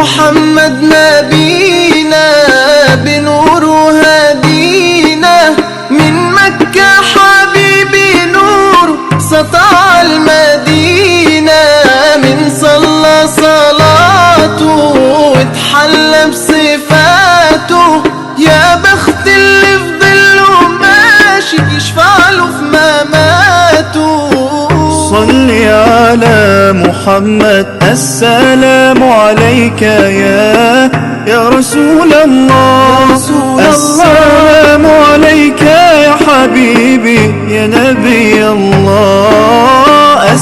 محمد نبينا بنور هدينا، من مكة حبيبي نور سطع المدينة، من صلى صلاته واتحلى بصفاته، يا بخت اللي في ظله ماشي يشفع له في مماته. صل على محمد السلام عليك يا رسول الله، السلام عليك يا حبيبي يا نبي الله.